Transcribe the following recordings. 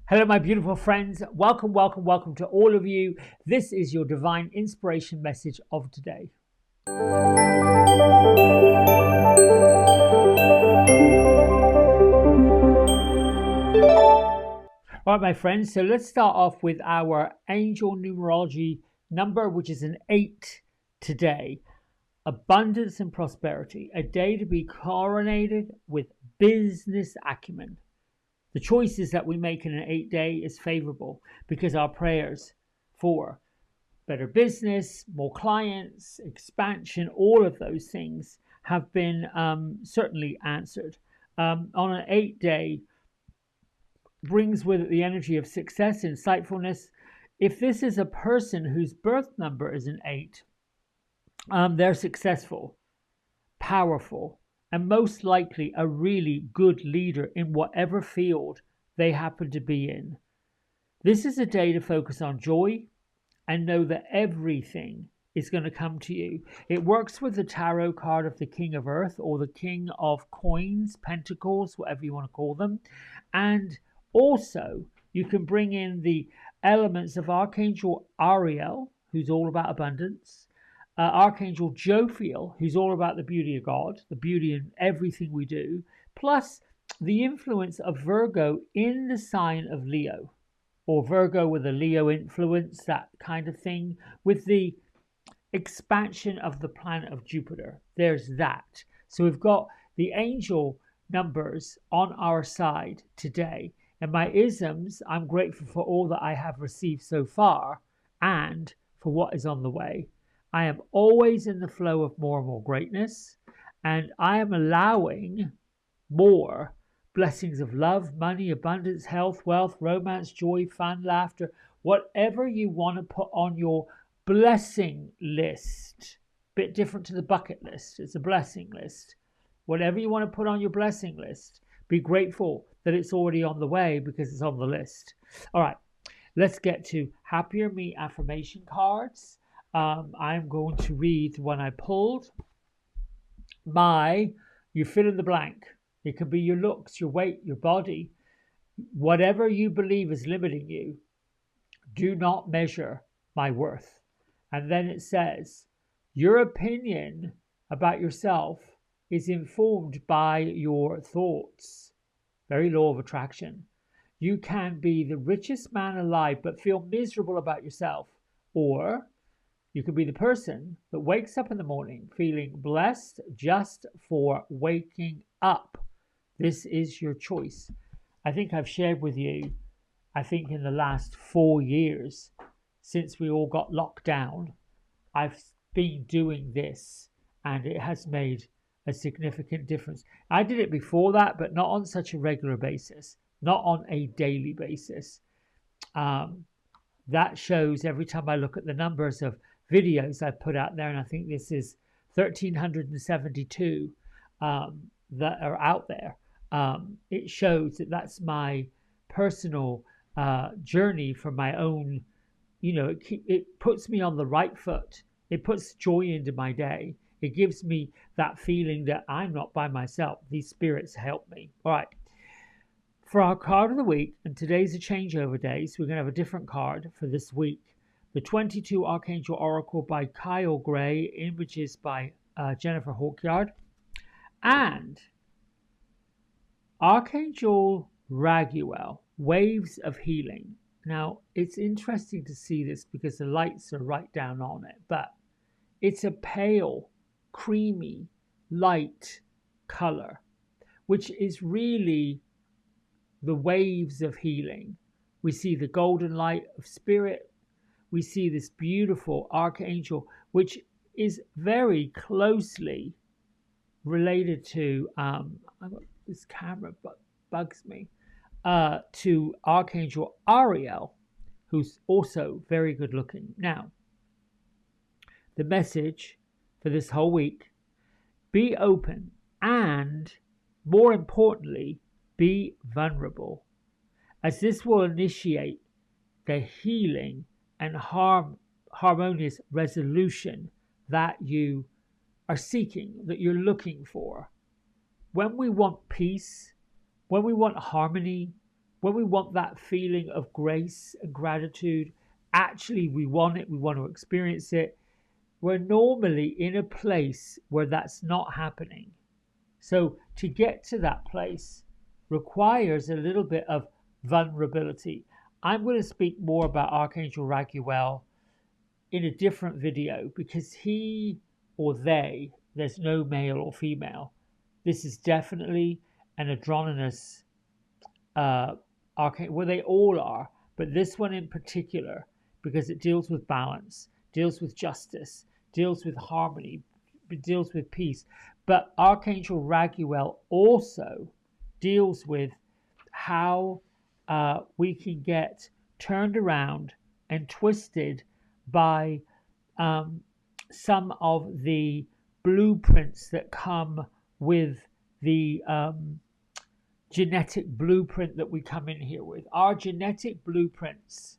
Hello, my beautiful friends. Welcome, welcome, welcome to all of you. This is your divine inspiration message of today. All right, my friends. So let's start off with our angel numerology number, which is an 8 today. Abundance and prosperity, a day to be coronated with business acumen. The choices that we make in an 8-day is favorable because our prayers for better business, more clients, expansion, all of those things have been certainly answered. On an 8-day, brings with it the energy of success, insightfulness. If this is a person whose birth number is an 8, they're successful, powerful, and most likely a really good leader in whatever field they happen to be in. This is a day to focus on joy and know that everything is going to come to you. It works with the tarot card of the King of Earth or the King of Coins, Pentacles, whatever you want to call them. And also, you can bring in the elements of Archangel Ariel, who's all about abundance, Archangel Jophiel, who's all about the beauty of God, the beauty in everything we do, plus the influence of Virgo in the sign of Leo, or Virgo with a Leo influence, that kind of thing, with the expansion of the planet of Jupiter. There's that. So we've got the angel numbers on our side today. And my isms, I'm grateful for all that I have received so far and for what is on the way. I am always in the flow of more and more greatness, and I am allowing more blessings of love, money, abundance, health, wealth, romance, joy, fun, laughter, whatever you want to put on your blessing list. Bit different to the bucket list. It's a blessing list. Whatever you want to put on your blessing list, be grateful that it's already on the way because it's on the list. All right, let's get to Happier Me affirmation cards. I'm going to read the one I pulled. You fill in the blank. It could be your looks, your weight, your body. Whatever you believe is limiting you, do not measure my worth. And then it says, your opinion about yourself is informed by your thoughts. Very law of attraction. You can be the richest man alive but feel miserable about yourself. Or you could be the person that wakes up in the morning feeling blessed just for waking up. This is your choice. I think I've shared with you, in the last 4 years, since we all got locked down, I've been doing this and it has made a significant difference. I did it before that, but not on such a regular basis, not on a daily basis. That shows every time I look at the numbers of videos I put out there, and I think this is 1,372 that are out there. It shows that that's my personal journey for my own. It puts me on the right foot. It puts joy into my day. It gives me that feeling that I'm not by myself. These spirits help me. All right. For our card of the week, and today's a changeover day, so we're going to have a different card for this week. The 22 Archangel Oracle by Kyle Gray, images by Jennifer Hawkyard, and Archangel Raguel, Waves of Healing. Now, it's interesting to see this because the lights are right down on it, but it's a pale, creamy, light color, which is really the waves of healing. We see the golden light of spirit. We see this beautiful archangel, which is very closely related to, this camera bugs me, to Archangel Ariel, who's also very good looking. Now, the message for this whole week, be open and, more importantly, be vulnerable, as this will initiate the healing and harmonious resolution that you are seeking, that you're looking for. When we want peace, when we want harmony, when we want that feeling of grace and gratitude, actually we want it, we want to experience it, we're normally in a place where that's not happening. So to get to that place requires a little bit of vulnerability. I'm going to speak more about Archangel Raguel in a different video because he or they, there's no male or female. This is definitely an androgynous archangel. Well, they all are, but this one in particular, because it deals with balance, deals with justice, deals with harmony, deals with peace. But Archangel Raguel also deals with how we can get turned around and twisted by some of the blueprints that come with the genetic blueprint that we come in here with. Our genetic blueprints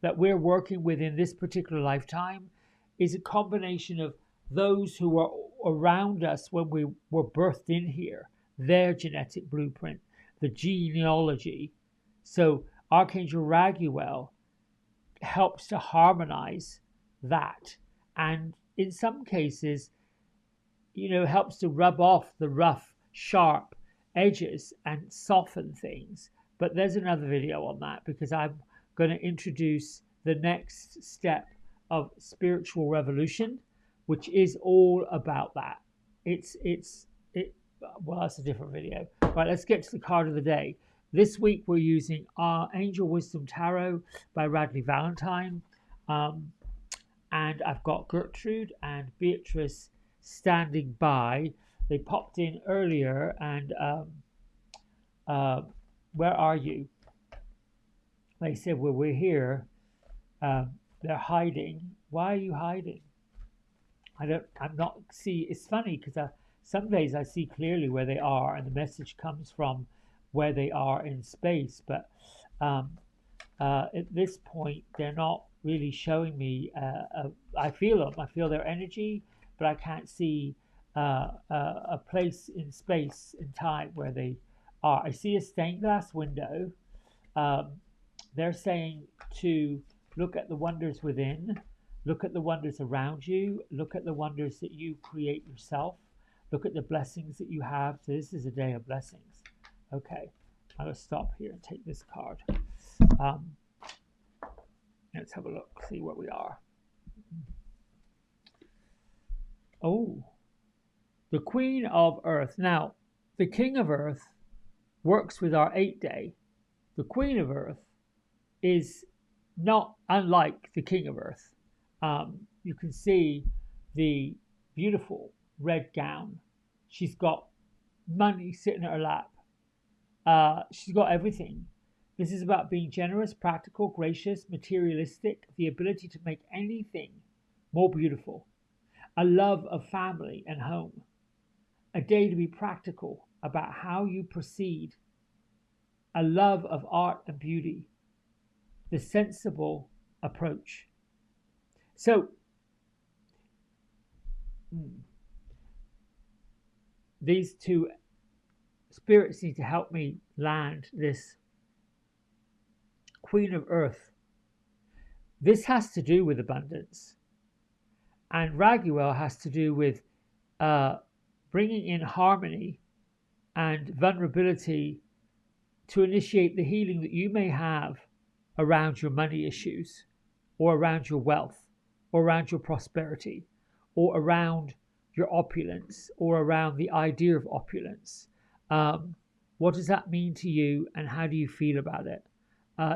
that we're working with in this particular lifetime is a combination of those who were around us when we were birthed in here, their genetic blueprint, the genealogy. So Archangel Raguel helps to harmonize that, and in some cases, helps to rub off the rough, sharp edges and soften things. But there's another video on that because I'm going to introduce the next step of spiritual revolution, which is all about that. Well, that's a different video. Right, let's get to the card of the day. This week we're using our Angel Wisdom Tarot by Radleigh Valentine. And I've got Gertrude and Beatrice standing by. They popped in earlier and where are you? They said, well, we're here. They're hiding. Why are you hiding? I'm not see. It's funny because some days I see clearly where they are, and the message comes from where they are in space. But at this point, they're not really showing me. I feel them. I feel their energy, but I can't see a place in space and time where they are. I see a stained glass window. They're saying to look at the wonders within. Look at the wonders around you. Look at the wonders that you create yourself. Look at the blessings that you have. So this is a day of blessings. Okay, I'm going to stop here and take this card. Let's have a look, see where we are. Oh, the Queen of Earth. Now, the King of Earth works with our 8-day. The Queen of Earth is not unlike the King of Earth. You can see the beautiful red gown. She's got money sitting in her lap. She's got everything. This is about being generous, practical, gracious, materialistic, the ability to make anything more beautiful, a love of family and home, a day to be practical about how you proceed, a love of art and beauty, the sensible approach. So, these two spirits need to help me land this Queen of Earth. This has to do with abundance, and Raguel has to do with bringing in harmony and vulnerability to initiate the healing that you may have around your money issues, or around your wealth, or around your prosperity, or around your opulence, or around the idea of opulence. What does that mean to you, and how do you feel about it?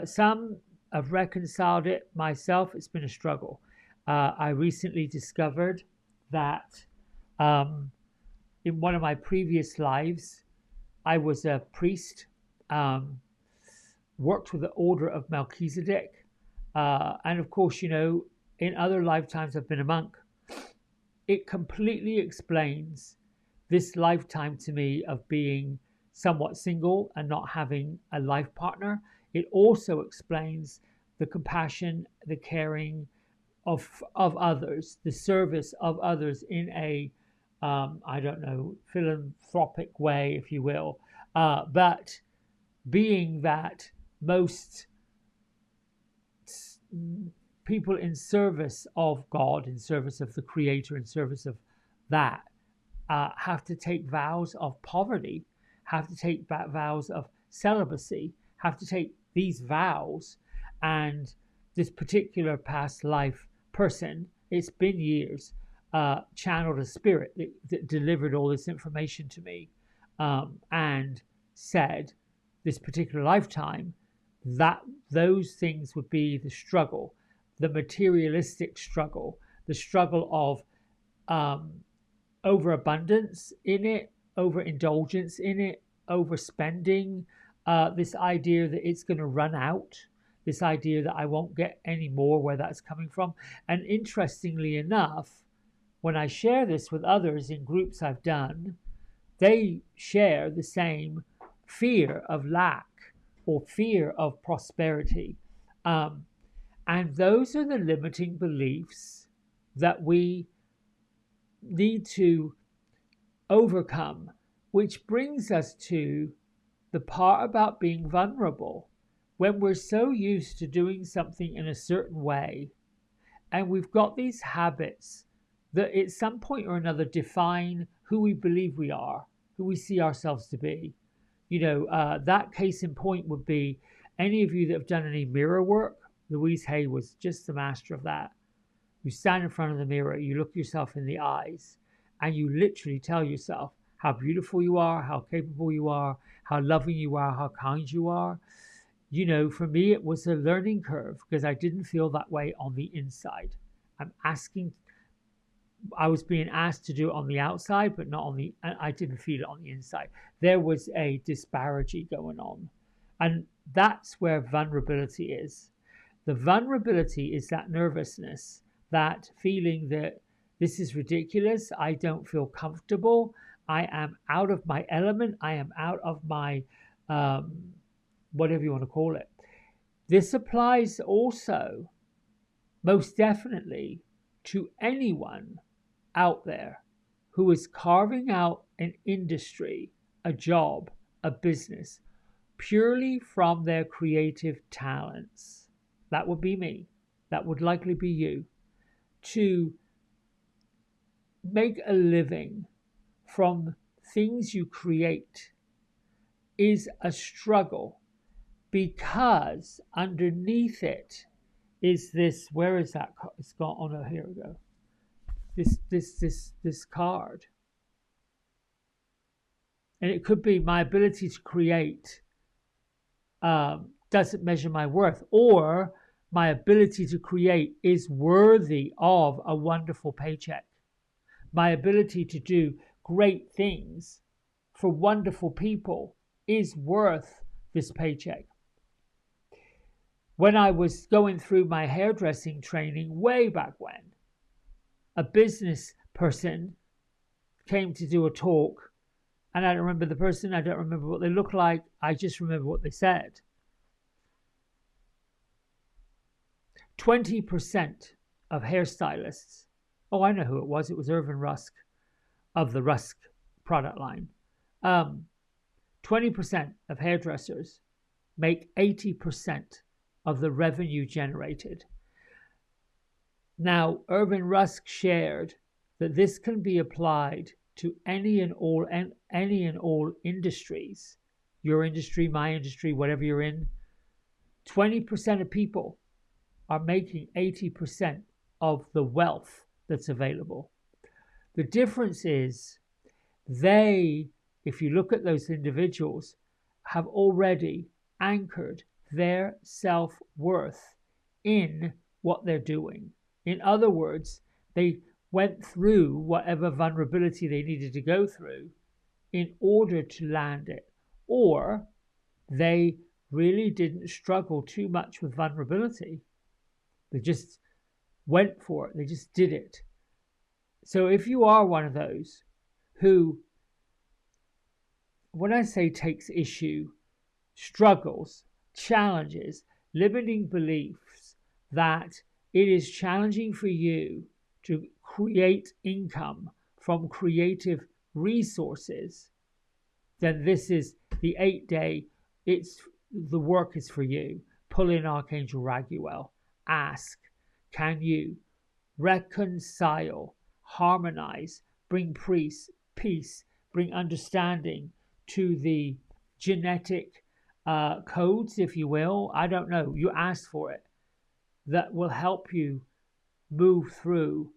Some have reconciled it. Myself, it's been a struggle. I recently discovered that in one of my previous lives, I was a priest, worked with the Order of Melchizedek, and of course, in other lifetimes I've been a monk. It completely explains this lifetime to me of being somewhat single and not having a life partner. It also explains the compassion, the caring of others, the service of others in a, philanthropic way, if you will. But being that most people in service of God, in service of the Creator, in service of that, have to take vows of poverty, have to take vows of celibacy, have to take these vows. And this particular past life person, it's been years, channeled a spirit that delivered all this information to me, and said this particular lifetime that those things would be the struggle, the materialistic struggle, the struggle of overabundance in it, overindulgence in it, overspending, this idea that it's going to run out, this idea that I won't get any more, where that's coming from. And interestingly enough, when I share this with others in groups I've done, they share the same fear of lack or fear of prosperity. And those are the limiting beliefs that we need to overcome, which brings us to the part about being vulnerable. When we're so used to doing something in a certain way, and we've got these habits that at some point or another define who we believe we are, who we see ourselves to be. That case in point would be any of you that have done any mirror work. Louise Hay was just the master of that. You stand in front of the mirror, you look yourself in the eyes, and you literally tell yourself how beautiful you are, how capable you are, how loving you are, how kind you are. For me, it was a learning curve because I didn't feel that way on the inside. I was being asked to do it on the outside, but I didn't feel it on the inside. There was a disparity going on. And that's where vulnerability is. The vulnerability is that nervousness, that feeling that this is ridiculous. I don't feel comfortable. I am out of my element. I am out of my, whatever you want to call it. This applies also, most definitely, to anyone out there who is carving out an industry, a job, a business, purely from their creative talents. That would be me. That would likely be you. To make a living from things you create is a struggle, because underneath it is this, where is that? It's gone. Oh no, here we go. This card. And it could be my ability to create doesn't measure my worth, or my ability to create is worthy of a wonderful paycheck. My ability to do great things for wonderful people is worth this paycheck. When I was going through my hairdressing training way back when, a business person came to do a talk, and I don't remember the person, I don't remember what they looked like, I just remember what they said. 20% of hairstylists, oh, I know who it was Irvin Rusk of the Rusk product line. 20% of hairdressers make 80% of the revenue generated. Now, Irvin Rusk shared that this can be applied to any and all industries. Your industry, my industry, whatever you're in. 20% of people are making 80% of the wealth that's available. The difference is if you look at those individuals, have already anchored their self-worth in what they're doing. In other words, they went through whatever vulnerability they needed to go through in order to land it. Or they really didn't struggle too much with vulnerability. They just went for it. They just did it. So if you are one of those who, when I say takes issue, struggles, challenges, limiting beliefs, that it is challenging for you to create income from creative resources, then this is the 8-day. It's the work is for you. Pull in Archangel Raguel. Ask, can you reconcile, harmonize, bring peace, bring understanding to the genetic codes, if you will? I don't know. You asked for it. That will help you move through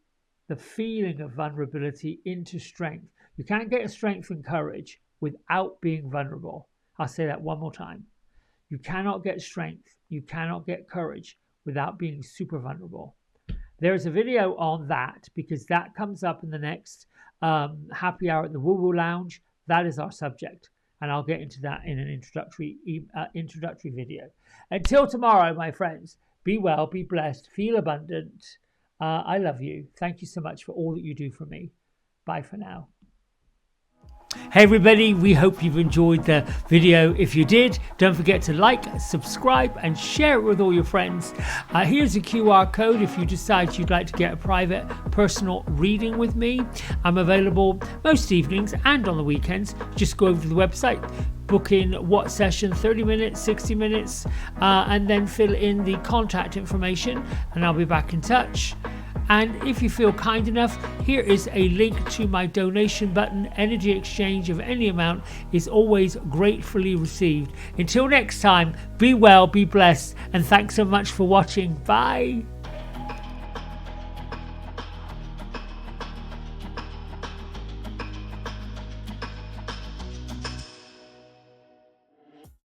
the feeling of vulnerability into strength. You can't get strength and courage without being vulnerable. I'll say that one more time. You cannot get strength, you cannot get courage without being super vulnerable. There's a video on that because that comes up in the next happy hour at the Woo Woo Lounge. That is our subject, and I'll get into that in an introductory video. Until tomorrow, my friends, be well, be blessed, feel abundant. I love you. Thank you so much for all that you do for me. Bye for now. Hey everybody, we hope you've enjoyed the video. If you did, don't forget to like, subscribe and share it with all your friends. Here's a QR code if you decide you'd like to get a private personal reading with me. I'm available most evenings and on the weekends. Just go over to the website, book in what session, 30 minutes, 60 minutes, and then fill in the contact information and I'll be back in touch. And if you feel kind enough, here is a link to my donation button. Energy exchange of any amount is always gratefully received. Until next time, be well, be blessed, and thanks so much for watching. Bye.